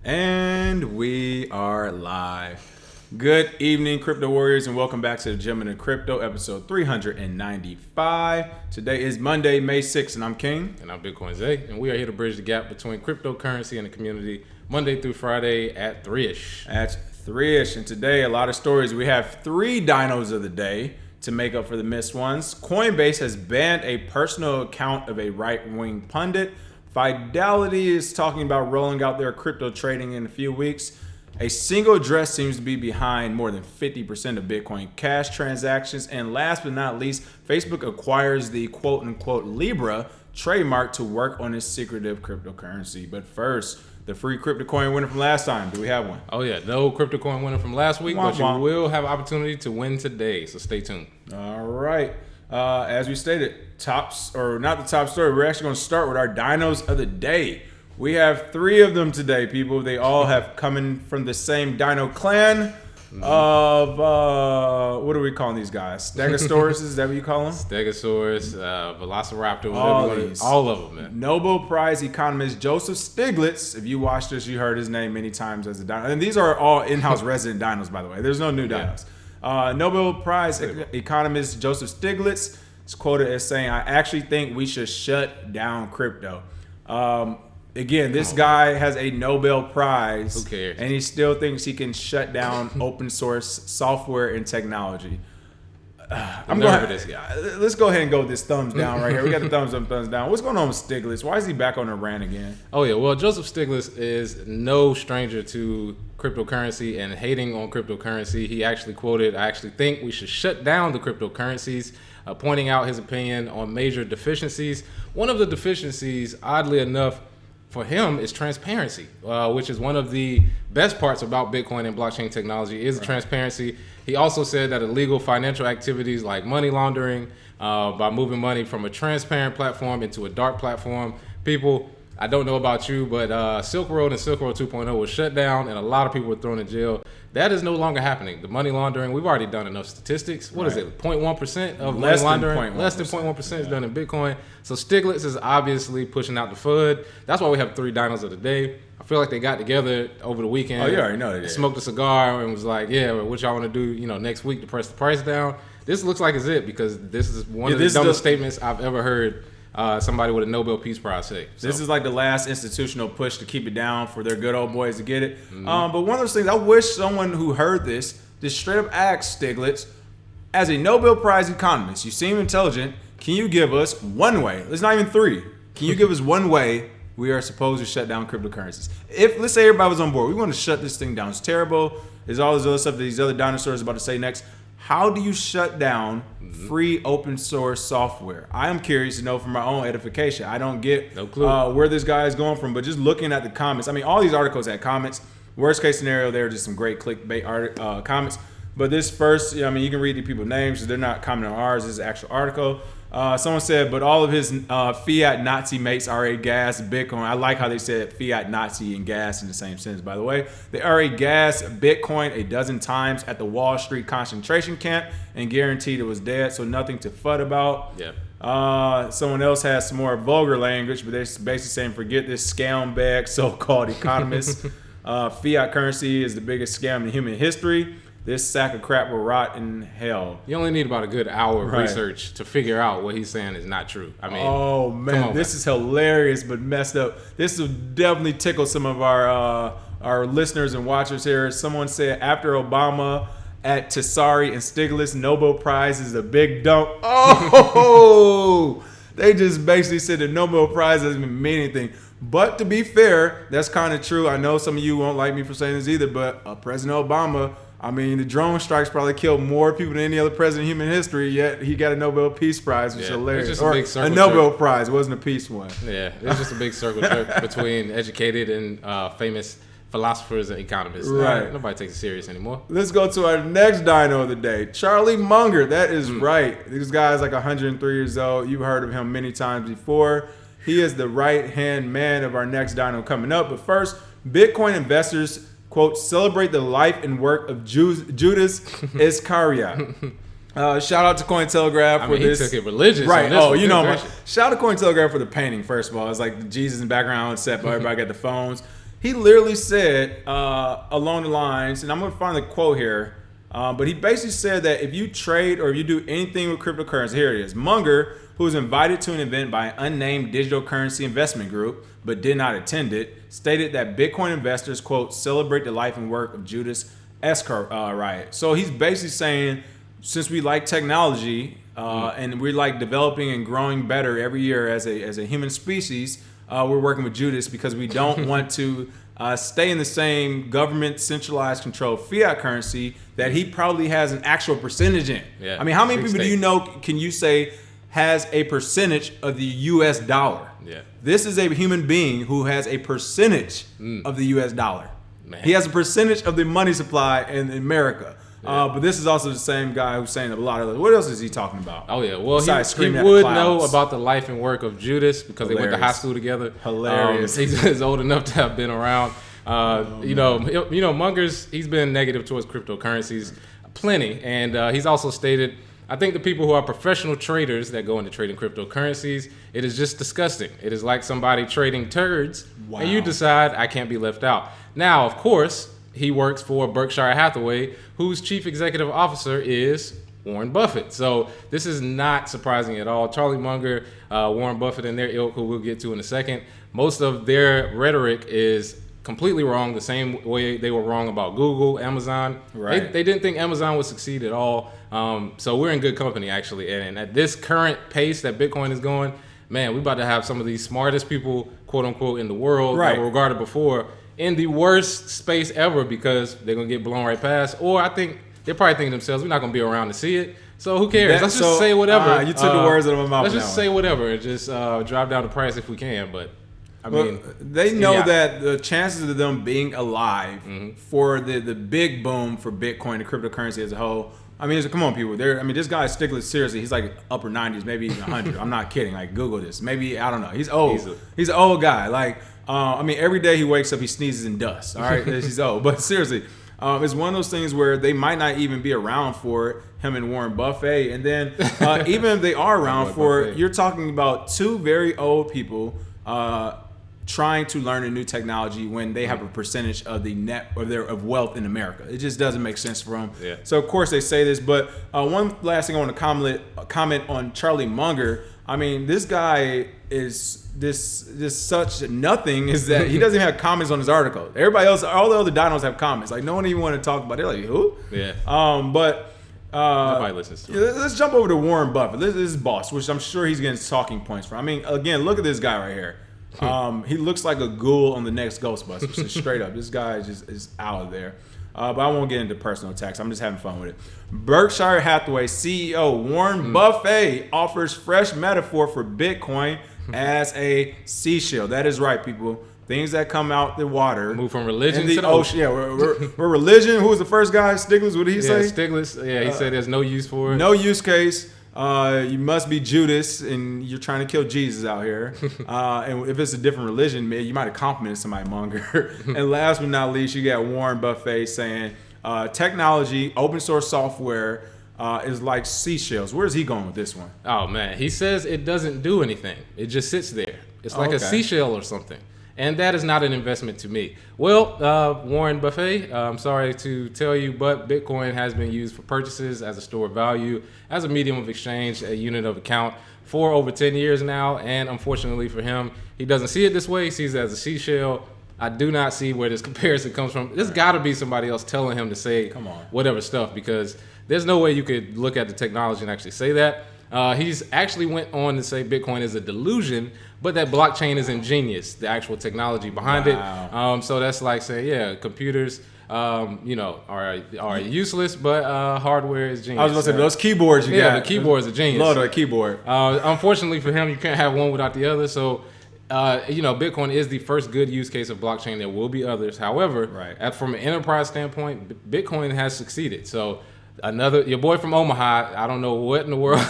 And we are live. Good evening, crypto warriors, and welcome back to the Gentleman in Crypto, episode 395. Today is Monday, May 6th, and I'm King. And I'm Bitcoin Zay, and we are here to bridge the gap between cryptocurrency and the community Monday through Friday at 3-ish. At 3-ish, and today a lot of stories. We have 3 dinos of the day to make up for the missed ones. Coinbase has banned a personal account of a right-wing pundit. Fidelity is talking about rolling out their crypto trading in a few weeks. A single address seems to be behind more than 50% of Bitcoin Cash transactions. And last but not least, Facebook acquires the quote-unquote Libra trademark to work on its secretive cryptocurrency. But first, the free crypto coin winner from last time. Do we have one? Oh yeah, no crypto coin winner from last week, but you will have an opportunity to win today, so stay tuned. All right. As we stated, not the top story. We're actually going to start with our dinos of the day. We have 3 of them today, people. They all have coming from the same dino clan of, what are we calling these guys? Stegosaurus, is that what you call them? Stegosaurus, Velociraptor, all of them, man. Nobel Prize economist Joseph Stiglitz. If you watched this, you heard his name many times as a dino. And these are all in-house resident dinos, by the way. There's no new dinos. Nobel Prize economist Joseph Stiglitz is quoted as saying, "I actually think we should shut down crypto." Again, this guy has a Nobel Prize. Who cares? And he still thinks he can shut down open source software and technology. Let's go ahead and go with this thumbs down right here. We got the thumbs up, thumbs down. What's going on with Stiglitz? Why is he back on the rant again? Oh yeah, well, Joseph Stiglitz is no stranger to cryptocurrency and hating on cryptocurrency. He actually quoted, "I actually think we should shut down the cryptocurrencies," pointing out his opinion on major deficiencies. One of the deficiencies, oddly enough, for him is transparency, which is one of the best parts about Bitcoin and blockchain technology is transparency. He also said that illegal financial activities like money laundering, by moving money from a transparent platform into a dark platform. People, I don't know about you, but Silk Road and Silk Road 2.0 was shut down and a lot of people were thrown in jail. That is no longer happening. The money laundering, we've already done enough statistics. What is it, 0.1% of money laundering? Less than 0.1% is done in Bitcoin. So Stiglitz is obviously pushing out the FUD. That's why we have 3 dinos of the day. I feel like they got together over the weekend. Oh, you already know they did. Smoked a cigar and was like, yeah, what y'all want to do, next week to press the price down? This looks like it's it because this is one of the dumbest statements I've ever heard somebody with a Nobel Peace Prize say. So. This is like the last institutional push to keep it down for their good old boys to get it. But one of those things, I wish someone who heard this just straight up asked Stiglitz, as a Nobel Prize economist, you seem intelligent, can you give us one way? It's not even 3. Can you give us one way we are supposed to shut down cryptocurrencies? If, let's say everybody was on board, we want to shut this thing down. It's terrible. There's all this other stuff that these other dinosaurs are about to say next. How do you shut down free open source software? I am curious to know for my own edification. I don't get where this guy is going from, but just looking at the comments. I mean, all these articles had comments. Worst case scenario, they were just some great clickbait comments. But this first, I mean, you can read the people's names because they're not commenting on ours. This is an actual article. Someone said, but all of his fiat Nazi mates are a gas Bitcoin. I like how they said fiat Nazi and gas in the same sentence, by the way. They are a gas Bitcoin a dozen times at the Wall Street concentration camp and guaranteed it was dead, so nothing to FUD about. Yeah. Someone else has some more vulgar language, but they're basically saying, forget this scumbag so-called economist. Fiat currency is the biggest scam in human history. This sack of crap will rot in hell. You only need about a good hour of research to figure out what he's saying is not true. I mean, oh man, this is hilarious but messed up. This will definitely tickle some of our listeners and watchers here. Someone said after Obama at Tessari and Stiglitz, Nobel Prize is a big dump. Oh, they just basically said the Nobel Prize doesn't even mean anything. But to be fair, that's kind of true. I know some of you won't like me for saying this either, but President Obama, I mean, the drone strikes probably killed more people than any other president in human history, yet he got a Nobel Peace Prize, which is hilarious. It's just a big circle Nobel Prize, it wasn't a peace one. Yeah, it's just a big circle jerk between educated and famous philosophers and economists. Right. Nobody takes it serious anymore. Let's go to our next dino of the day. Charlie Munger. That is right. This guy is like 103 years old. You've heard of him many times before. He is the right-hand man of our next dino coming up. But first, Bitcoin investors, quote, celebrate the life and work of Judas Iscariot. Shout out to Cointelegraph for this. He took it religious. Right. Oh, you know, shout out to Cointelegraph for the painting, first of all. It's like Jesus in the background, set, but everybody got the phones. he literally said along the lines, and I'm going to find the quote here, but he basically said that if you trade or if you do anything with cryptocurrency, here it is. Munger, who was invited to an event by an unnamed digital currency investment group but did not attend it, stated that Bitcoin investors, quote, celebrate the life and work of Judas Iscariot. So he's basically saying, since we like technology and we like developing and growing better every year as a human species, we're working with Judas because we don't want to stay in the same government centralized control fiat currency that he probably has an actual percentage in. Yeah, I mean, how many people do you know, can you say, has a percentage of the U.S. dollar? Yeah. This is a human being who has a percentage of the U.S. dollar. Man. He has a percentage of the money supply in America. Yeah. But this is also the same guy who's saying a lot of other. What else is he talking about? Oh yeah, well he at would know about the life and work of Judas because Hilarious. they went to high school together. Hilarious. He's old enough to have been around. You know, Munger's he's been negative towards cryptocurrencies plenty, and he's also stated, I think the people who are professional traders that go into trading cryptocurrencies, it is just disgusting. It is like somebody trading turds, and you decide I can't be left out. Now, of course, he works for Berkshire Hathaway, whose chief executive officer is Warren Buffett. So this is not surprising at all. Charlie Munger, Warren Buffett and their ilk, who we'll get to in a second, most of their rhetoric is completely wrong, the same way they were wrong about Google, Amazon. Right. They didn't think Amazon would succeed at all. So we're in good company, actually. And at this current pace that Bitcoin is going, man, we're about to have some of these smartest people, quote unquote, in the world that were regarded before in the worst space ever because they're going to get blown right past. Or I think they're probably thinking to themselves, we're not going to be around to see it. So who cares? Let's just say whatever. You took the words out of my mouth. Let's just say whatever and just drive down the price if we can. But I mean, they know that the chances of them being alive for the big boom for Bitcoin and cryptocurrency as a whole. I mean, come on, people. This guy Stiglitz, seriously, he's like upper 90s, maybe even 100. I'm not kidding. Like, Google this. Maybe, I don't know. He's old. He's an old guy. Like, I mean, every day he wakes up, he sneezes in dust. All right, he's old. But seriously, it's one of those things where they might not even be around for it, him and Warren Buffett. And then even if they are around for it, you're talking about two very old people trying to learn a new technology when they have a percentage of the net or of wealth in America. It just doesn't make sense for them. Yeah. So of course they say this, but one last thing I want to comment on Charlie Munger. I mean, this guy is this such nothing is that he doesn't even have comments on his article. Everybody else, all the other dinos have comments. Like no one even want to talk about it. They're like, who? Yeah. But nobody listens to it. Let's jump over to Warren Buffett. This is boss, which I'm sure he's getting talking points from. I mean, again, look at this guy right here. He looks like a ghoul on the next Ghostbusters. So straight up, this guy is out of there. But I won't get into personal attacks. I'm just having fun with it. Berkshire Hathaway CEO Warren Buffett offers fresh metaphor for Bitcoin as a seashell. That is right, people. Things that come out the water. Move from religion to the ocean. Yeah, we're religion. Who was the first guy? Stiglitz. What did he say? Stiglitz. Yeah, he said there's no use for it. No use case. You must be Judas and you're trying to kill Jesus out here. And if it's a different religion, man, you might have complimented somebody, Munger. And last but not least, you got Warren Buffett saying technology, open source software is like seashells. Where's he going with this one? Oh, man. He says it doesn't do anything. It just sits there. It's like a seashell or something. And that is not an investment to me. Well, Warren Buffett, I'm sorry to tell you, but Bitcoin has been used for purchases as a store of value, as a medium of exchange, a unit of account for over 10 years now. And unfortunately for him, he doesn't see it this way. He sees it as a seashell. I do not see where this comparison comes from. There's got to be somebody else telling him to say whatever stuff because there's no way you could look at the technology and actually say that. He's actually went on to say Bitcoin is a delusion, but that blockchain is ingenious, the actual technology behind it. So that's like saying, computers, are useless, but hardware is genius. I was going to say, those keyboards you got. Yeah, the keyboard's a genius. Love that keyboard. Unfortunately for him, you can't have one without the other. So, Bitcoin is the first good use case of blockchain. There will be others. However, from an enterprise standpoint, Bitcoin has succeeded. So, your boy from Omaha, I don't know what in the world,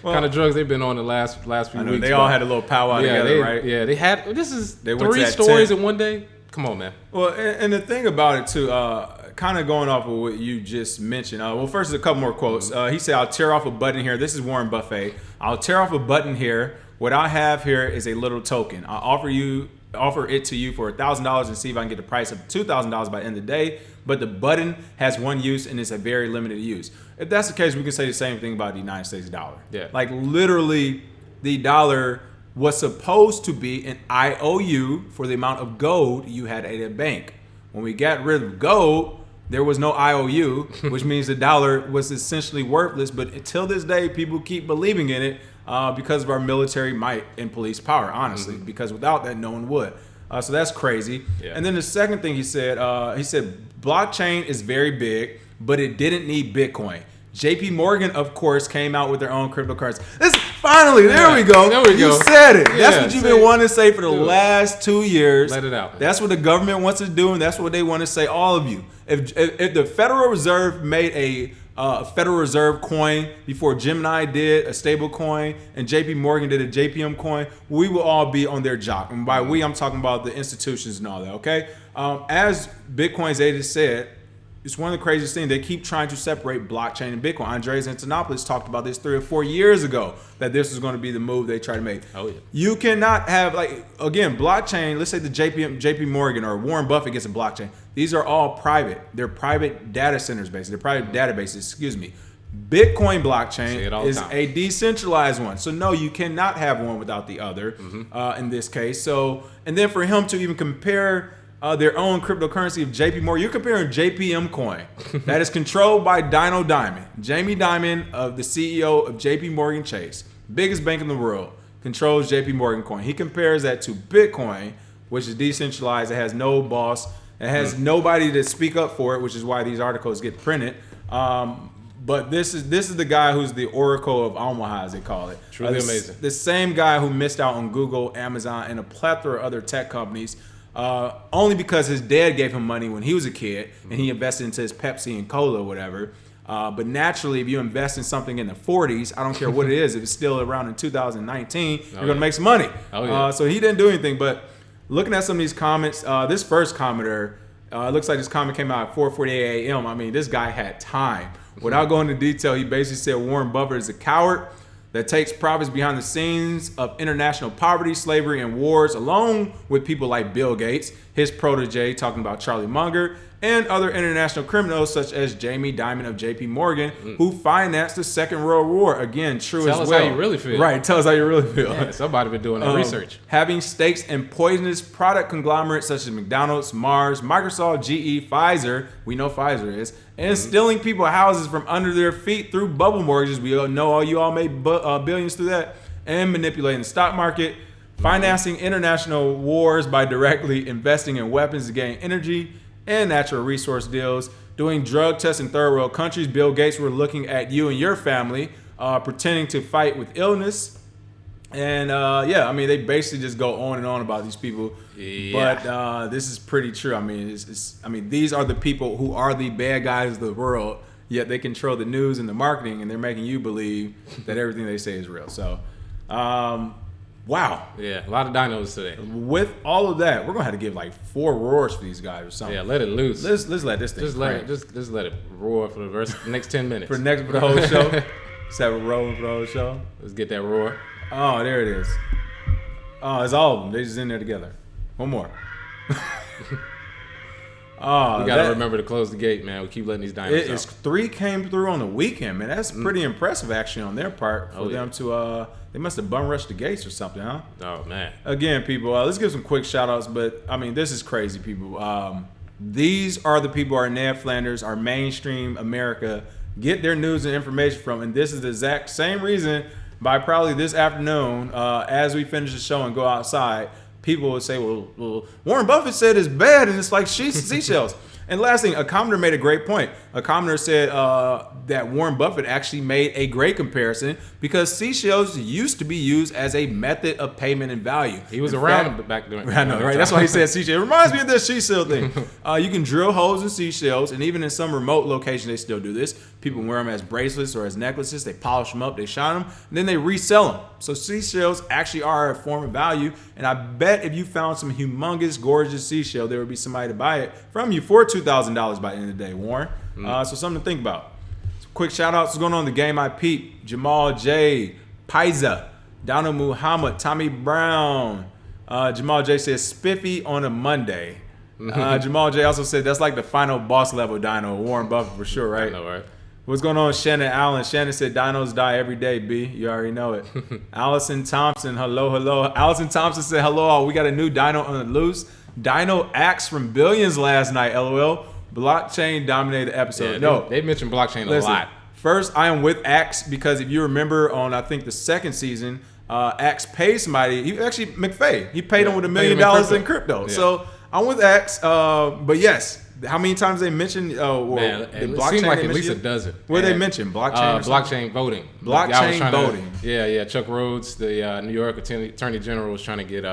kind of drugs they've been on the last few weeks. They all had a little powwow together, right? Yeah, they had. This is 3 stories in one day. Come on, man. Well, and the thing about it too, kind of going off of what you just mentioned. First, a couple more quotes. He said, "I'll tear off a button here." This is Warren Buffett. "I'll tear off a button here What I have here is a little token. I offer it to you for $1,000 and see if I can get the price of $2,000 by the end of the day. But the button has one use and it's a very limited use. If that's the case, we can say the same thing about the United States dollar. Yeah. Like literally, the dollar was supposed to be an IOU for the amount of gold you had at a bank. When we got rid of gold, there was no IOU, which means the dollar was essentially worthless. But until this day, people keep believing in it because of our military might and police power, honestly, because without that, no one would. So that's crazy. Yeah. And then the second thing he said blockchain is very big, but it didn't need Bitcoin. JP Morgan, of course, came out with their own cryptocurrency. Finally, there we go. There we go. You said it. That's what you've been wanting to say for the last 2 years. Let it out. That's what the government wants to do, and that's what they want to say, all of you. If the Federal Reserve made a Federal Reserve coin before Gemini did a stable coin and JP Morgan did a JPM coin, we will all be on their jock. And by we, I'm talking about the institutions and all that, okay? As Bitcoin's agent said, it's one of the craziest things. They keep trying to separate blockchain and Bitcoin. Andres Antonopoulos talked about this 3 or 4 years ago, that this was going to be the move they try to make. Oh, yeah. You cannot have, again, blockchain, let's say the JP Morgan or Warren Buffett gets a blockchain. These are all private. They're private data centers, basically. They're private databases, excuse me. Bitcoin blockchain is a decentralized one. So, no, you cannot have one without the other in this case. So, and then for him to even compare their own cryptocurrency of JP Morgan. You're comparing JPM coin that is controlled by Dino Diamond. Jamie Dimon, the CEO of JP Morgan Chase, biggest bank in the world, controls JP Morgan coin. He compares that to Bitcoin, which is decentralized. It has no boss. It has nobody to speak up for it, which is why these articles get printed. But this is the guy who's the Oracle of Omaha, as they call it. Truly amazing. The same guy who missed out on Google, Amazon, and a plethora of other tech companies. Only because his dad gave him money when he was a kid and he invested into his Pepsi and Cola or whatever. But naturally, if you invest in something in the 40s, I don't care what it is, if it's still around in 2019, you're going to make some money. So he didn't do anything. But looking at some of these comments, this first commenter, it looks like this comment came out at 4:48 a.m. I mean, this guy had time. Without going into detail, he basically said Warren Buffett is a coward that takes profits behind the scenes of international poverty, slavery, and wars, along with people like Bill Gates, his protege, talking about Charlie Munger, and other international criminals such as Jamie Dimon of JP Morgan, who financed the Second World War. Again, true tell as well. Tell us how you really feel. Right, tell us how you really feel. Yeah, somebody been doing that research. Having stakes in poisonous product conglomerates such as McDonald's, Mars, Microsoft, GE, Pfizer, we know Pfizer is, and stealing people houses from under their feet through bubble mortgages. We all know you all made billions through that. And manipulating the stock market, financing international wars by directly investing in weapons to gain energy and natural resource deals, doing drug tests in third world countries. Bill Gates were looking at you and your family, pretending to fight with illness. And I mean, they basically just go on and on about these people. Yeah. But this is pretty true. I mean, these are the people who are the bad guys of the world, yet they control the news and the marketing, and they're making you believe that everything they say is real. So, wow. Yeah, a lot of dinos today. With all of that, we're gonna have to give like 4 roars for these guys or something. Yeah, let it loose. Let's let this thing. Just let it roar for the next 10 minutes. for the whole show. Let's have a roar for the whole show. Let's get that roar. Oh, there it is. Oh, it's all of them. They just in there together. One more. We gotta remember to close the gate, man. We keep letting these dinos out. 3 came through on the weekend, man. That's pretty impressive, actually, on their part for them to. They must have bum rushed the gates or something, huh? Oh man. Again, people, let's give some quick shout outs. But I mean, this is crazy, people. These are the people our Ned Flanders, our mainstream America, get their news and information from, and this is the exact same reason. By probably this afternoon, as we finish the show and go outside, people would say, well, Warren Buffett said it's bad and it's like seashells. And last thing, a commenter made a great point. A commenter said that Warren Buffett actually made a great comparison because seashells used to be used as a method of payment and value. He was around back then. I know, right? That's why he said seashell. It reminds me of this seashell thing. You can drill holes in seashells, and even in some remote locations, they still do this. People wear them as bracelets or as necklaces. They polish them up, they shine them, and then they resell them. So seashells actually are a form of value, and I bet if you found some humongous, gorgeous seashell, there would be somebody to buy it from you for $2,000 by the end of the day, Warren. So something to think about. Quick shout outs. What's going on in the game? I peep. Jamal J. Paiza. Donald Muhammad, Tommy Brown. Jamal J says spiffy on a Monday. Jamal J also said that's like the final boss level Dino. Warren Buffett for sure, right? I know, right? What's going on, Shannon Allen? Shannon said dinos die every day, B. You already know it. Allison Thompson, hello. Allison Thompson said hello. We got a new dino on the loose. Dino Axe from Billions last night, LOL. Blockchain dominated the episode. Yeah, they mentioned blockchain a lot. First, I am with Axe because if you remember on, I think, the second season, Axe paid somebody. He actually, McVay, he paid him with $1 million in crypto. Yeah. So I'm with Axe. But yes, how many times they mentioned Man, it blockchain seemed like at least a dozen. What did they mention? Blockchain blockchain voting. Blockchain voting. Yeah. Chuck Rhodes, the New York Attorney General, was trying to get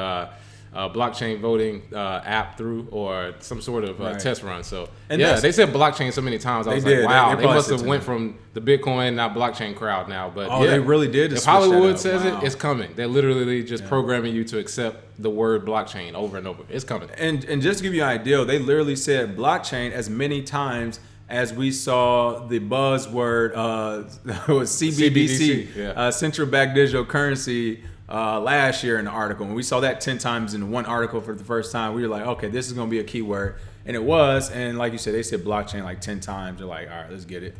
blockchain voting app through or some sort of test run. So they said blockchain so many times. I was like, wow, they must have went from the Bitcoin, not blockchain crowd now. But they really did. If Hollywood says it, it's coming. They're literally just programming you to accept the word blockchain over and over. It's coming. And just to give you an idea, they literally said blockchain as many times as we saw the buzzword was CBDC, central bank digital currency. Last year in the article, and we saw that 10 times in one article for the first time. We were like, okay, this is going to be a keyword, and it was. And like you said, they said blockchain like 10 times. They're like, all right, let's get it.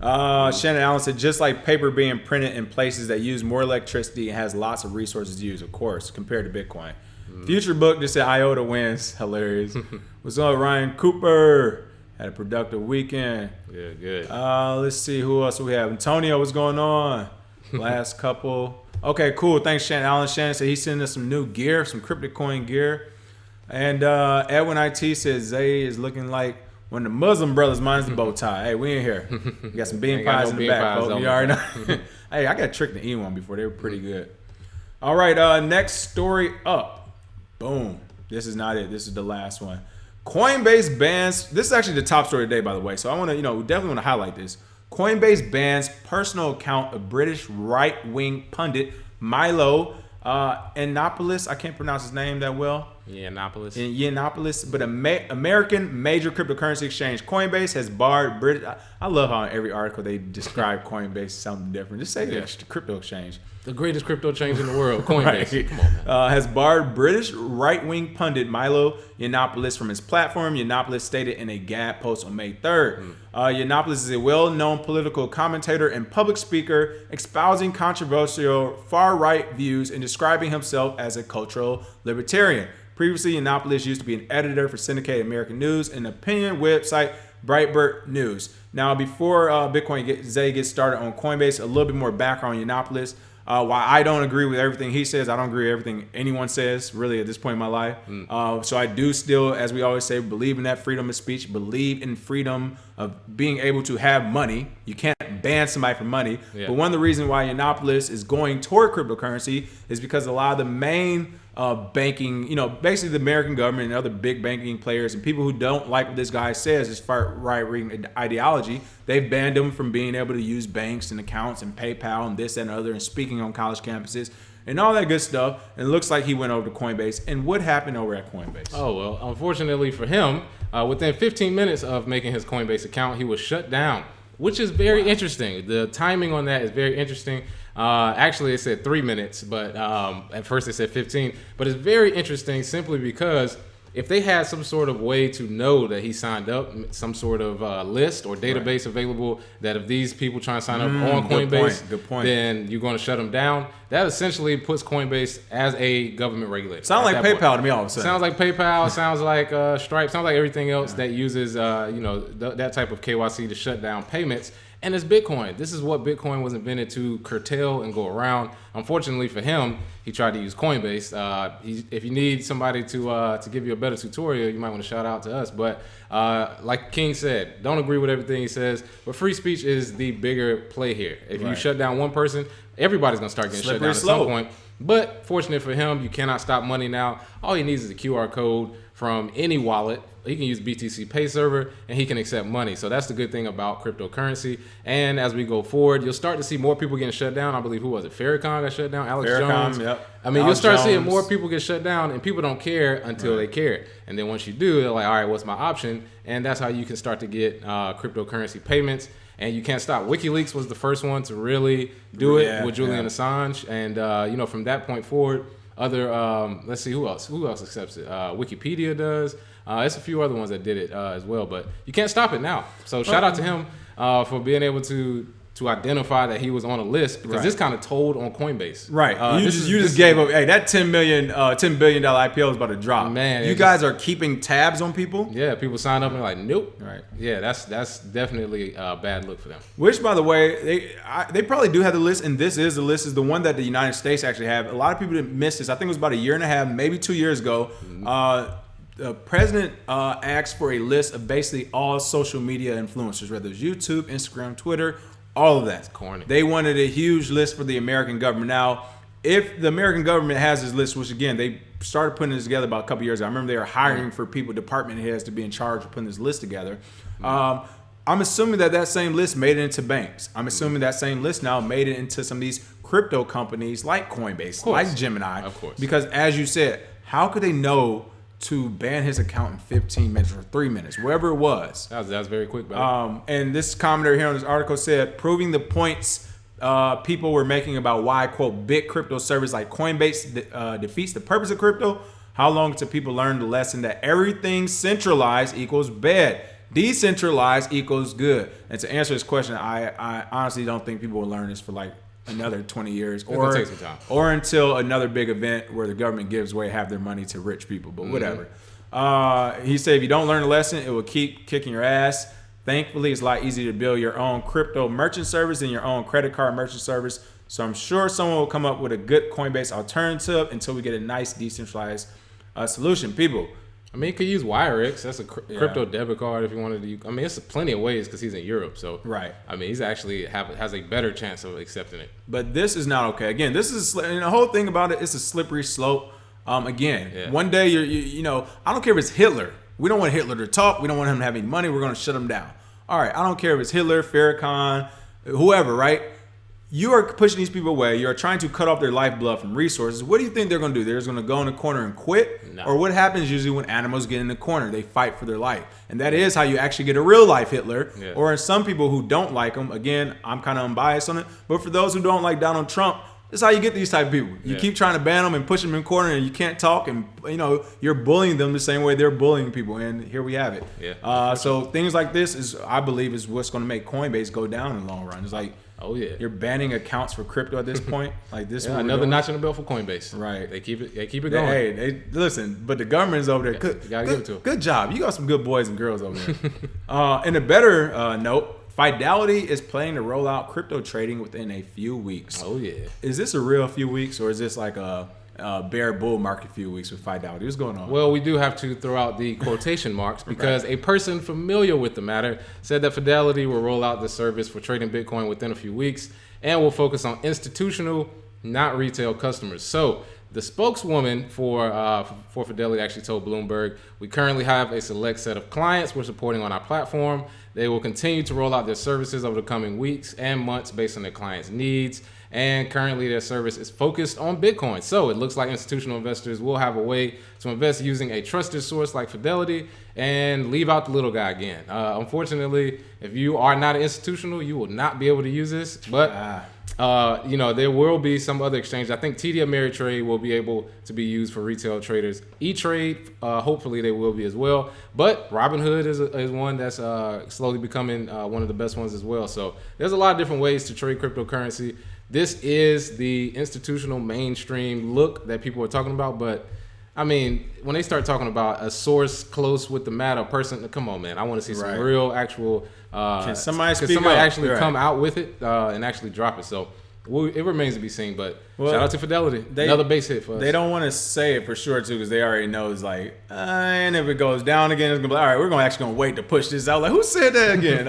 Shannon Allen said, just like paper being printed in places that use more electricity and has lots of resources to use, of course, compared to Bitcoin. Future Book just said IOTA wins. Hilarious. What's up, Ryan Cooper? Had a productive weekend. Yeah, good. Let's see who else we have. Antonio, what's going on? Last couple. Okay, cool. Thanks, Shannon. Alan Shannon said he's sending us some new gear, some crypto coin gear. And Edwin IT says Zay is looking like one of the Muslim brothers minus the bow tie. Hey, we in here. We got some bean pies in the back, folks. You already know. Hey, I got tricked to eat one before. They were pretty good. All right, next story up. Boom. This is not it. This is the last one. Coinbase bans. This is actually the top story today, by the way. So I want to, definitely want to highlight this. Coinbase bans personal account of British right-wing pundit Milo Yiannopoulos. I can't pronounce his name that well. Yiannopoulos. But American major cryptocurrency exchange Coinbase has barred British. I love how in every article they describe Coinbase something different. Just say the crypto exchange. The greatest crypto exchange in the world, Coinbase. Right. Come on, man. Has barred British right-wing pundit Milo Yiannopoulos from his platform. Yiannopoulos stated in a Gab post on May 3rd. Yiannopoulos is a well-known political commentator and public speaker, espousing controversial far-right views and describing himself as a cultural libertarian. Previously, Yiannopoulos used to be an editor for syndicated American news and opinion website Breitbart News. Now, before Zay gets started on Coinbase, a little bit more background on Yiannopoulos. While I don't agree with everything he says, I don't agree with everything anyone says, really, at this point in my life. So I do still, as we always say, believe in that freedom of speech, believe in freedom of being able to have money. You can't ban somebody for money. Yeah. But one of the reasons why Yiannopoulos is going toward cryptocurrency is because a lot of the main banking, basically the American government and other big banking players and people who don't like what this guy says, his far-right ideology, they've banned him from being able to use banks and accounts and PayPal and this and other and speaking on college campuses and all that good stuff. And it looks like he went over to Coinbase. And what happened over at Coinbase? Oh, well, unfortunately for him, within 15 minutes of making his Coinbase account, he was shut down, which is very interesting. The timing on that is very interesting. Actually, it said 3 minutes, but at first it said 15. But it's very interesting simply because if they had some sort of way to know that he signed up, some sort of list or database available that if these people try to sign up on Coinbase, good point. Then you're going to shut them down. That essentially puts Coinbase as a government regulator. Sounds like PayPal to me all of a sudden. Sounds like PayPal, sounds like Stripe, sounds like everything else that uses that type of KYC to shut down payments. And it's Bitcoin. This is what Bitcoin was invented to curtail and go around. Unfortunately for him, he tried to use Coinbase. If you need somebody to give you a better tutorial, you might want to shout out to us. But like King said, don't agree with everything he says. But free speech is the bigger play here. If you shut down one person, everybody's going to start getting shut down at some point. But fortunate for him, you cannot stop money now. All he needs is a QR code from any wallet. He can use BTC Pay Server, and he can accept money. So that's the good thing about cryptocurrency. And as we go forward, you'll start to see more people getting shut down. I believe, who was it? Farrakhan got shut down. Alex Jones. Yep. I mean, you'll start seeing more people get shut down, and people don't care until they care. And then once you do, they're like, all right, what's my option? And that's how you can start to get cryptocurrency payments. and you can't stop. WikiLeaks was the first one to really do it with Julian Assange, and from that point forward, other let's see who else accepts it. Wikipedia does. It's a few other ones that did it as well, but you can't stop it now. So shout out to him for being able to identify that he was on a list, because this kind of told on Coinbase. Right. You just gave up. Hey, that $10 billion IPO is about to drop. Man, you guys are keeping tabs on people? Yeah, people sign up and like, nope. Right. Yeah, that's definitely a bad look for them. Which, by the way, they probably do have the list, and this is the one that the United States actually have. A lot of people didn't miss this. I think it was about a year and a half, maybe 2 years ago. The president asked for a list of basically all social media influencers, whether it's YouTube, Instagram, Twitter, all of that. It's corny. They wanted a huge list for the American government. Now, if the American government has this list, which again, they started putting this together about a couple years ago. I remember they were hiring for people, department heads, to be in charge of putting this list together. I'm assuming that same list made it into banks. I'm assuming that same list now made it into some of these crypto companies like Coinbase, like Gemini. Of course. Because as you said, how could they know to ban his account in 15 minutes or 3 minutes, wherever it was? That was very quick, brother. And this commenter here on this article said, proving the points people were making about why, quote, big crypto service like Coinbase defeats the purpose of crypto. How long until people learn the lesson that everything centralized equals bad, decentralized equals good? And to answer this question, I honestly don't think people will learn this for like another 20 years, or take some time, or until another big event where the government gives away half their money to rich people. But whatever. He said, if you don't learn a lesson, it will keep kicking your ass. Thankfully, it's a lot easier to build your own crypto merchant service than your own credit card merchant service. So I'm sure someone will come up with a good Coinbase alternative until we get a nice decentralized solution. People, I mean, you could use WireX. That's a crypto debit card if you wanted to use. I mean, it's plenty of ways because he's in Europe. So, I mean, he's actually has a better chance of accepting it. But this is not okay. Again, this is, and the whole thing about it, it's a slippery slope. One day, you know, I don't care if it's Hitler. We don't want Hitler to talk. We don't want him to have any money. We're going to shut him down. All right, I don't care if it's Hitler, Farrakhan, whoever, right? You are pushing these people away. You're trying to cut off their lifeblood from resources. What do you think they're going to do? They're just going to go in the corner and quit? No. Or what happens usually when animals get in the corner? They fight for their life. And that is how you actually get a real life Hitler. Yeah. Or some people who don't like him. Again, I'm kind of unbiased on it. But for those who don't like Donald Trump, that's how you get these type of people. You keep trying to ban them and push them in the corner, and you can't talk, and you know you're bullying them the same way they're bullying people. And here we have it. So things like this I believe is what's going to make Coinbase go down in the long run. It's like, you're banning accounts for crypto at this point. Like this, another notch in the belt for Coinbase. Right? They keep it going. They listen, but the government's over there. You gotta give it to them. Good job. You got some good boys and girls over there. In a better note, Fidelity is planning to roll out crypto trading within a few weeks. Oh yeah. Is this a real few weeks, or is this like a bear bull market few weeks with Fidelity? What's going on? Well, we do have to throw out the quotation marks because a person familiar with the matter said that Fidelity will roll out the service for trading Bitcoin within a few weeks and will focus on institutional, not retail customers. So the spokeswoman for Fidelity actually told Bloomberg, we currently have a select set of clients we're supporting on our platform. They will continue to roll out their services over the coming weeks and months based on their clients' needs. And currently their service is focused on Bitcoin. So it looks like institutional investors will have a way to invest using a trusted source like Fidelity and leave out the little guy again. Unfortunately, if you are not an institutional, you will not be able to use this. But there will be some other exchanges. I think TD Ameritrade will be able to be used for retail traders. E-Trade, hopefully they will be as well. But Robinhood is one that's slowly becoming one of the best ones as well. So there's a lot of different ways to trade cryptocurrency. This is the institutional mainstream look that people are talking about. But I mean, when they start talking about a source close with the matter, a person, come on, man, I want to see some real actual. Can somebody actually come out with it and actually drop it? So it remains to be seen. But shout out to Fidelity, another base hit for us. They don't want to say it for sure too, because they already know it's like, and if it goes down again, it's gonna be like, all right, we're gonna wait to push this out. Like, who said that again?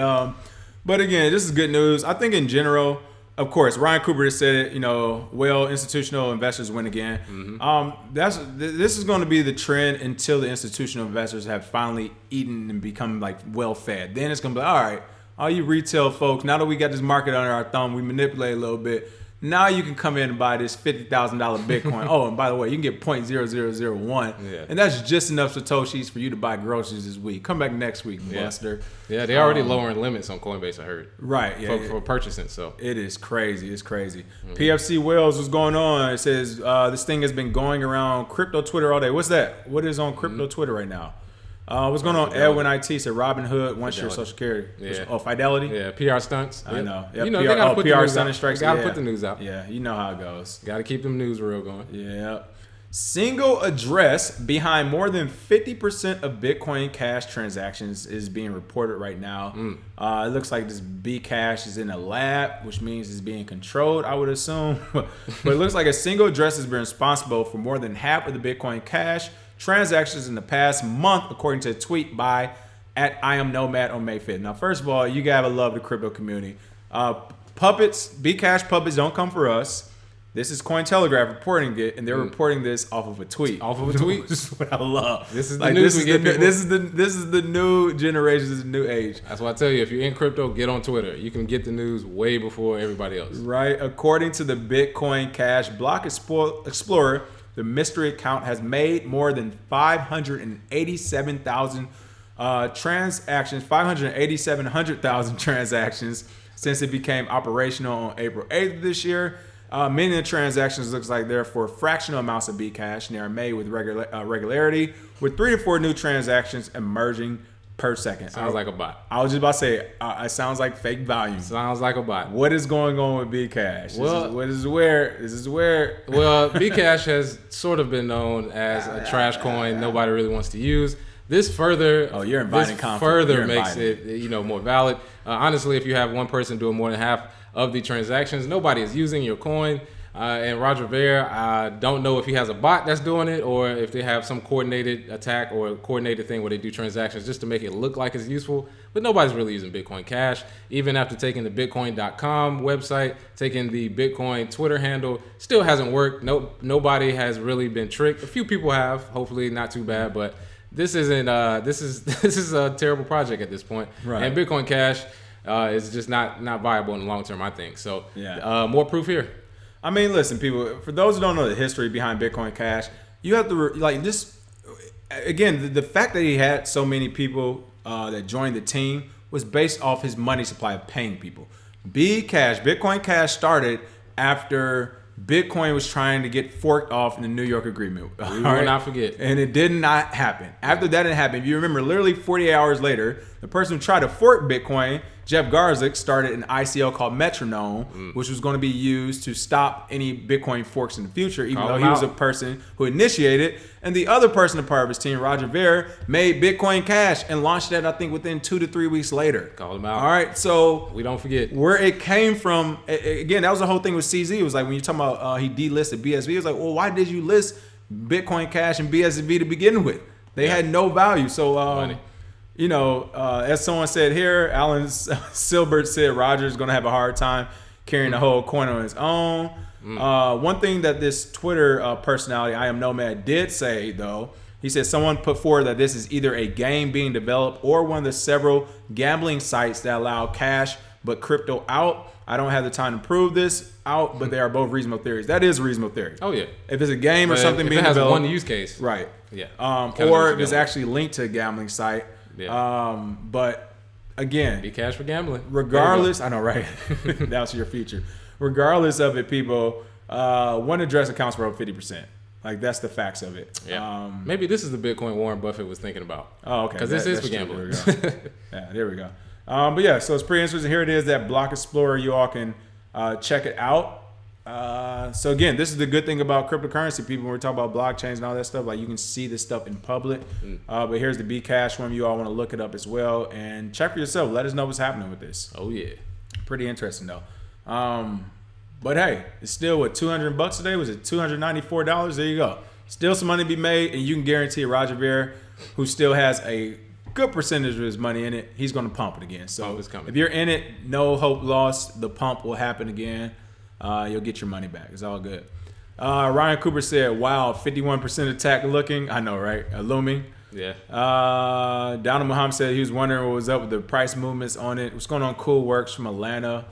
But again, this is good news. I think in general. Of course, Ryan Cooper has said it. Institutional investors win again. Mm-hmm. This is going to be the trend until the institutional investors have finally eaten and become like well fed. Then it's going to be all right. All you retail folks, now that we got this market under our thumb, we manipulate a little bit. Now you can come in and buy this $50,000 Bitcoin. Oh, and by the way, you can get 0.0001. Yeah. And that's just enough Satoshis for you to buy groceries this week. Come back next week, Buster. Yeah, they're already lowering limits on Coinbase, I heard. Right, yeah. For purchasing, so. It is crazy. It's crazy. PFC Wells, what's going on? It says this thing has been going around crypto Twitter all day. What's that? What is on crypto Twitter right now? What's going on? Fidelity. Edwin IT said Robinhood wants your Social Security. Yeah. Oh, Fidelity? Yeah, PR stunts. I know. You know, they gotta put the PR news stunning out. strikes. They gotta put the news out. Yeah, you know how it goes. Gotta keep them news real going. Yeah. Single address behind more than 50% of Bitcoin Cash transactions is being reported right now. It looks like this Bcash is in a lab, which means it's being controlled, I would assume. But it looks like a single address has been responsible for more than half of the Bitcoin Cash transactions in the past month, according to a tweet by @IamNomad on May 5th. Now, first of all, you gotta love the crypto community. Puppets, Bcash puppets don't come for us. This is Cointelegraph reporting it, and they're reporting this off of a tweet. Off of a tweet? This is what I love. This is the news we get, people. This is the new generation. This is the new age. That's why I tell you, if you're in crypto, get on Twitter. You can get the news way before everybody else. Right. According to the Bitcoin Cash Block Explorer, the mystery account has made more than 587,000 transactions, 587,000 transactions since it became operational on April 8th this year. Many of the transactions looks like they're for fractional amounts of Bcash, and they are made with regularity, with 3 to 4 new transactions emerging per second. Sounds like a bot. I was just about to say, it sounds like fake volume. Sounds like a bot. What is going on with Bcash? Well, this is where. Well, Bcash has sort of been known as a trash coin nobody really wants to use. This further, you're inviting conflict. Further makes it more valid. Honestly, if you have one person doing more than half of the transactions, nobody is using your coin. And Roger Ver, I don't know if he has a bot that's doing it or if they have some coordinated attack or coordinated thing where they do transactions just to make it look like it's useful. But nobody's really using Bitcoin Cash. Even after taking the Bitcoin.com website, taking the Bitcoin Twitter handle, still hasn't worked. Nobody has really been tricked. A few people have, hopefully not too bad, but this isn't. This is a terrible project at this point. Right. And Bitcoin Cash is just not viable in the long term, I think. So more proof here. I mean, listen, people, for those who don't know the history behind Bitcoin Cash, you have to, this, again, the fact that he had so many people that joined the team was based off his money supply of paying people. Bitcoin Cash started after Bitcoin was trying to get forked off in the New York agreement. We will not forget. And it did not happen. After that didn't happen, if you remember, literally 48 hours later, the person who tried to fork Bitcoin, Jeff Garzik, started an ICO called Metronome, which was going to be used to stop any Bitcoin forks in the future, even though he was a person who initiated it. And the other person, a part of his team, Roger Ver, made Bitcoin Cash and launched that, I think, within 2 to 3 weeks later. Call him out. All right, so we don't forget where it came from. Again, that was the whole thing with CZ. It was like when you're talking about he delisted BSV, it was like, well, why did you list Bitcoin Cash and BSV to begin with? They had no value. So, you know, as someone said here, Alan Silbert said Roger's going to have a hard time carrying the whole coin on his own. One thing that this Twitter personality, I Am Nomad, did say, though, he said someone put forward that this is either a game being developed or one of the several gambling sites that allow cash but crypto out. I don't have the time to prove this out, but they are both reasonable theories. That is a reasonable theory. Oh, yeah. If it's a game or something if being it has developed. one use case. Right. Yeah. Or if it's actually linked to a gambling site. Yeah. But again, Bcash for gambling. Regardless, I know, right? That's your future. Regardless of it, people, one address accounts for over 50%. Like, that's the facts of it. Yeah. Maybe this is the Bitcoin Warren Buffett was thinking about. Oh, okay. Because this is for gambling. There we go. But yeah, so it's pretty interesting. Here it is, that Block Explorer. You all can check it out. So again, this is the good thing about cryptocurrency, people. When we're talking about blockchains and all that stuff, like, you can see this stuff in public. But here's the Bcash one. You all want to look it up as well and check for yourself. Let us know what's happening with this. Oh yeah, pretty interesting though. But hey, it's still what, $200 today? Was it $294? There you go. Still some money to be made, and you can guarantee Roger Ver, who still has a good percentage of his money in it, he's going to pump it again. So if you're in it, no hope lost. The pump will happen again. You'll get your money back. It's all good. Ryan Cooper said, wow, 51% attack looking. I know, right? Looming. Yeah. Donald Muhammad said he was wondering what was up with the price movements on it. What's going on? Cool Works from Atlanta.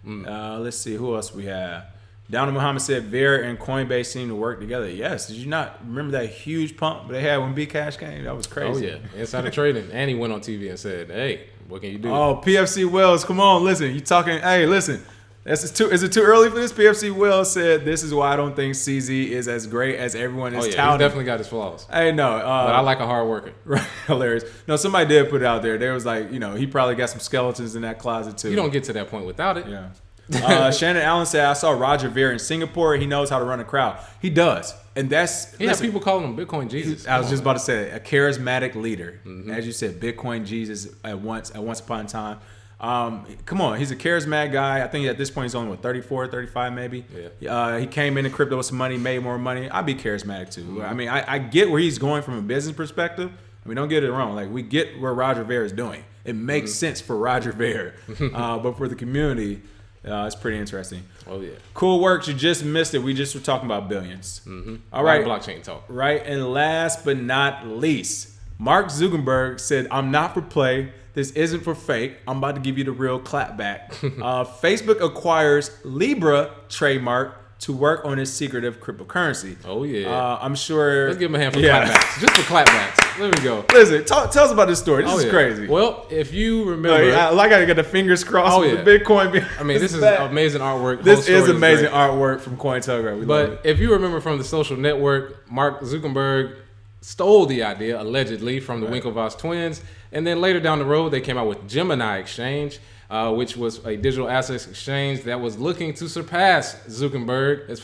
Let's see who else we have. Down Muhammad said Bear and Coinbase seem to work together. Yes. Did you not remember that huge pump they had when Bcash came? That was crazy. Oh, yeah. Insider trading. And he went on TV and said, hey, what can you do? Oh, PFC Wells, come on. Listen, you talking. Hey, listen. Is it too early for this? PFC Wells said, this is why I don't think CZ is as great as everyone is touting. He's definitely got his flaws. Hey, no. But I like a hard worker. Right, hilarious. No, somebody did put it out there. There was like, he probably got some skeletons in that closet too. You don't get to that point without it. Yeah. Shannon Allen said, I saw Roger Ver in Singapore. He knows how to run a crowd. He does. And that's... He had people calling him Bitcoin Jesus. I was just about to say, a charismatic leader. Mm-hmm. As you said, Bitcoin Jesus at once upon a time. Come on, he's a charismatic guy. I think at this point he's only 34, 35 maybe. Yeah. He came into crypto with some money, made more money. I'd be charismatic too. Mm-hmm. I mean, I get where he's going from a business perspective. I mean, don't get it wrong. Like, we get where Roger Ver is doing. It makes sense for Roger Ver. But for the community, it's pretty interesting. Oh, yeah. Cool works. You just missed it. We just were talking about billions. Mm-hmm. All right. Blockchain talk. Right. And last but not least, Mark Zuckerberg said, I'm not for play. This isn't for fake. I'm about to give you the real clapback. Facebook acquires Libra trademark to work on its secretive cryptocurrency. Oh, yeah. I'm sure. Let's give him a hand for clapbacks. Just for clapbacks. There we go. Listen, tell us about this story. This is crazy. Well, if you remember. I got to get the fingers crossed with the Bitcoin. I mean, this is amazing artwork. This is amazing artwork from Cointelegraph. But if you remember from the social network, Mark Zuckerberg stole the idea, allegedly, from the Winklevoss twins. And then later down the road, they came out with Gemini Exchange, which was a digital assets exchange that was looking to surpass Zuckerberg as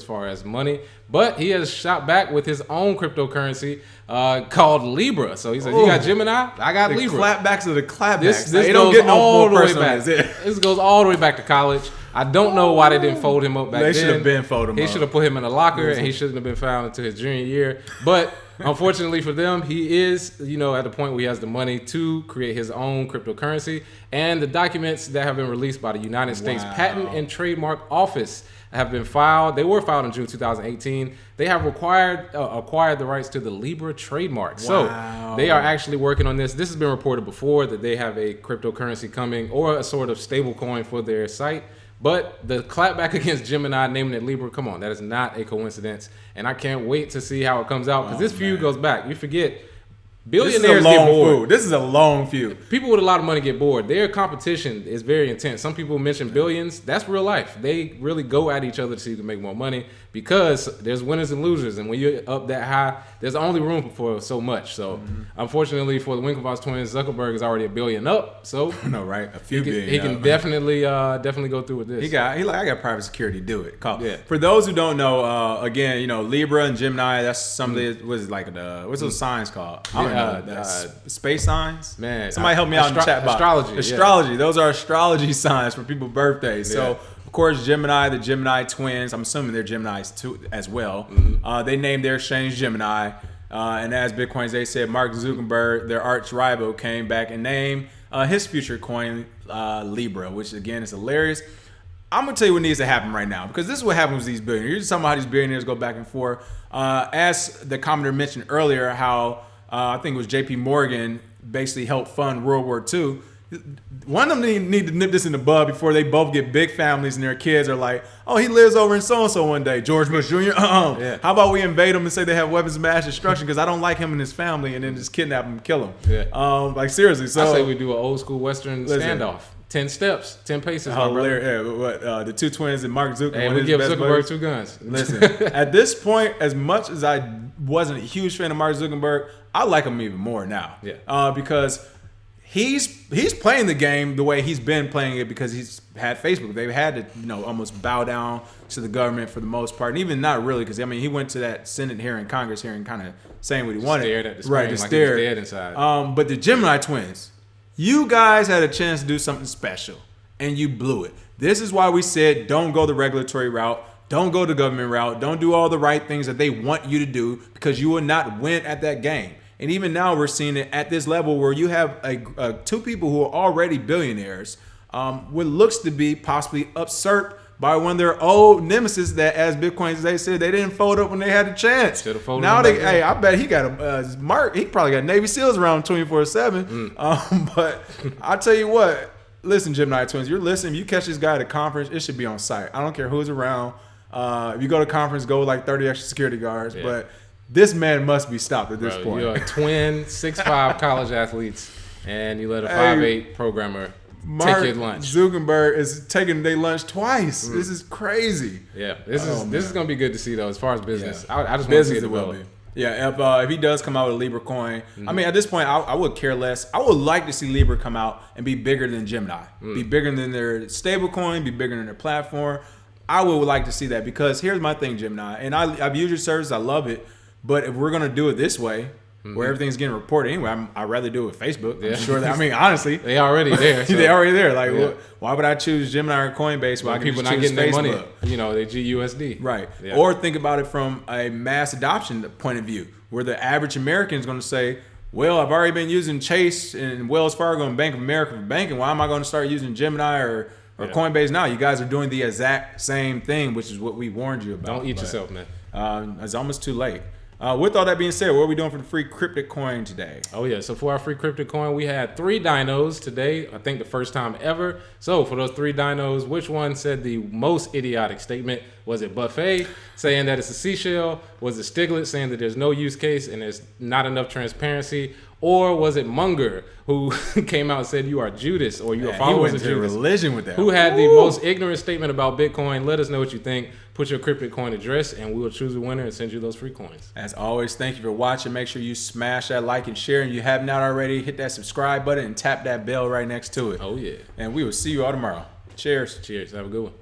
far as money. But he has shot back with his own cryptocurrency called Libra. So he said, you got Gemini? I got Libra. Clapbacks of the clapbacks. This goes all the way back. This goes all the way back to college. I don't know why they didn't fold him up back then. They should have been folded him up. He should have put him in a locker, and he shouldn't have been found until his junior year. But unfortunately for them, he is, at the point where he has the money to create his own cryptocurrency. And the documents that have been released by the United States Patent and Trademark Office have been filed. They were filed in June 2018. They have acquired the rights to the Libra trademark. So they are actually working on this. This has been reported before that they have a cryptocurrency coming or a sort of stable coin for their site. But the clapback against Gemini, naming it Libra, come on, that is not a coincidence. And I can't wait to see how it comes out because this feud goes back. You forget, billionaires get bored. This is a long feud. People with a lot of money get bored. Their competition is very intense. Some people mention billions. That's real life. They really go at each other to see who can make more money because there's winners and losers. And when you're up that high, there's only room for so much. So unfortunately for the Winklevoss twins, Zuckerberg is already $1 billion up. So no, right? A few billion. He can definitely go through with this. I got private security to do it. For those who don't know, again, Libra and Gemini, that's something what's those signs called? I don't know. Space signs? Man. Somebody help me out in the chat box. Astrology. Yeah. Those are astrology signs for people's birthdays. Yeah. So of course, Gemini, the Gemini twins, I'm assuming they're Geminis too as well. Mm-hmm. They named their exchange Gemini. And as Bitcoins, they said Mark Zuckerberg, their arch rival, came back and named his future coin Libra, which again is hilarious. I'm going to tell you what needs to happen right now because this is what happens with these billionaires. You're just talking about how these billionaires go back and forth. As the commenter mentioned earlier, how I think it was JP Morgan basically helped fund World War II. One of them need to nip this in the bud before they both get big families and their kids are like, oh, he lives over in so-and-so one day, George Bush Jr. Yeah. How about we invade them and say they have weapons of mass destruction because I don't like him and his family and then just kidnap him and kill him. Yeah. Seriously. So I say we do an old school Western standoff. 10 steps, 10 paces. The two twins and Mark Zuckerberg. And we give Zuckerberg 2 guns. Listen, at this point, as much as I wasn't a huge fan of Mark Zuckerberg, I like him even more now. Yeah. Because he's playing the game the way he's been playing it because he's had Facebook. They've had to almost bow down to the government for the most part, and even not really because he went to that Senate hearing, Congress hearing, kind of saying what he wanted. Stared at the screen like he was dead inside. But the Gemini twins. You guys had a chance to do something special, and you blew it. This is why we said don't go the regulatory route. Don't go the government route. Don't do all the right things that they want you to do because you will not win at that game. And even now we're seeing it at this level where you have two people who are already billionaires, what looks to be possibly usurped by one of their old nemesis that, as Bitcoins, they said they didn't fold up when they had the chance. Now I bet he got Mark. He probably got Navy SEALs around 24/7. But I tell you what, listen, Gemini Twins, you're listening. You catch this guy at a conference, it should be on site. I don't care who's around. If you go to a conference, go with like 30 extra security guards. Yeah. But this man must be stopped at this point. You're a twin, 6'5" college athletes, and you let a 5'8" programmer take your lunch. Zuckerberg is taking their lunch twice. This is crazy. Yeah, this is going to be good to see, though, as far as business. Yeah. I just want to see it will develop. be. Yeah, if he does come out with a Libra coin, I mean, at this point, I would care less. I would like to see Libra come out and be bigger than Gemini, be bigger than their stable coin, be bigger than their platform. I would like to see that because here's my thing, Gemini, and I've used your service, I love it, but if we're gonna do it this way, where everything's getting reported anyway, I'd rather do it with Facebook. I'm sure that. I mean, honestly, they already there. So. They already there. Like, why would I choose Gemini or Coinbase? Why people not not getting their their money? They GUSD. Right. Yeah. Or think about it from a mass adoption point of view, where the average American is going to say, well, I've already been using Chase and Wells Fargo and Bank of America for banking. Why am I going to start using Gemini or Coinbase now? You guys are doing the exact same thing, which is what we warned you about. Don't eat yourself, man. It's almost too late. With all that being said, what are we doing for the free cryptic coin today? Oh, yeah. So for our free cryptic coin, we had 3 dinos today. I think the first time ever. So for those 3 dinos, which one said the most idiotic statement? Was it Buffet saying that it's a seashell? Was it Stiglitz saying that there's no use case and there's not enough transparency? Or was it Munger who came out and said you are Judas or you are followers of Judas? Religion with that. Who had the most ignorant statement about Bitcoin? Let us know what you think. Put your cryptic coin address and we will choose a winner and send you those free coins. As always, thank you for watching. Make sure you smash that like and share. And if you have not already, hit that subscribe button and tap that bell right next to it. Oh, yeah. And we will see you all tomorrow. Cheers. Cheers. Have a good one.